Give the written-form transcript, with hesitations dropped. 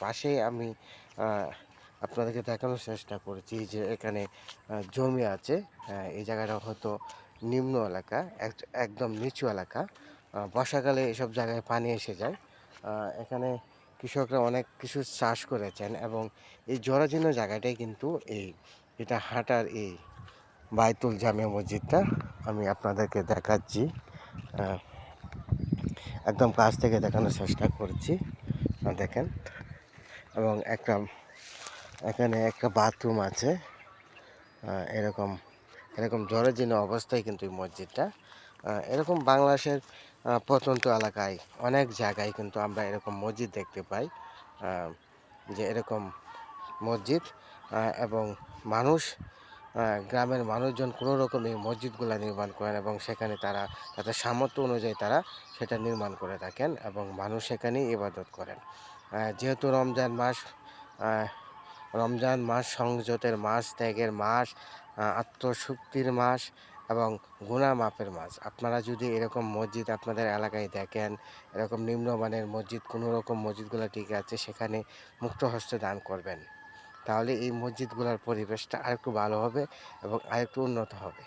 পাশেই আমি আপনাদেরকে দেখানোর চেষ্টা করেছি যে এখানে জমি আছে। এই জায়গাটা হয়তো নিম্ন এলাকা, একদম নিচু এলাকা। বর্ষাকালে এসব জায়গায় পানি এসে যায়। এখানে কৃষকরা অনেক কিছু চাষ করেছেন এবং এই জরাজীর্ণ জায়গাটাই কিন্তু এই যেটা হাঁটার এই বায়তুল জামিয়া মসজিদটা আমি আপনাদেরকে দেখাচ্ছি। একদম কাছ থেকে দেখানোর চেষ্টা করছি। দেখেন, এবং এখানে একটা বাথরুম আছে। এরকম এরকম জরাজীর্ণ অবস্থায় কিন্তু এই মসজিদটা। এরকম বাংলাদেশের প্রত্যন্ত এলাকায় অনেক জায়গায় কিন্তু আমরা এরকম মসজিদ দেখতে পাই, যে এরকম মসজিদ। এবং মানুষ, গ্রামের মানুষজন কোনো রকম এই মসজিদগুলো নির্মাণ করেন এবং সেখানে তারা তাদের সামর্থ্য অনুযায়ী তারা সেটা নির্মাণ করে থাকেন এবং মানুষ সেখানেই ইবাদত করেন। যেহেতু রমজান মাস সংযতের মাস, ত্যাগের মাস, আত্মশুক্তির মাস এবং গুনাহ মাফের মাস। আপনারা যদি এরকম মসজিদ আপনাদের এলাকায় দেখেন, এরকম নিম্নমানের মসজিদ, কোনো রকম মসজিদগুলো ঠিক আছে, সেখানে মুক্ত হস্তে দান করবেন। তাহলে এই মসজিদগুলোর পরিবেশটা আরেকটু ভালো হবে এবং আরেকটু উন্নত হবে।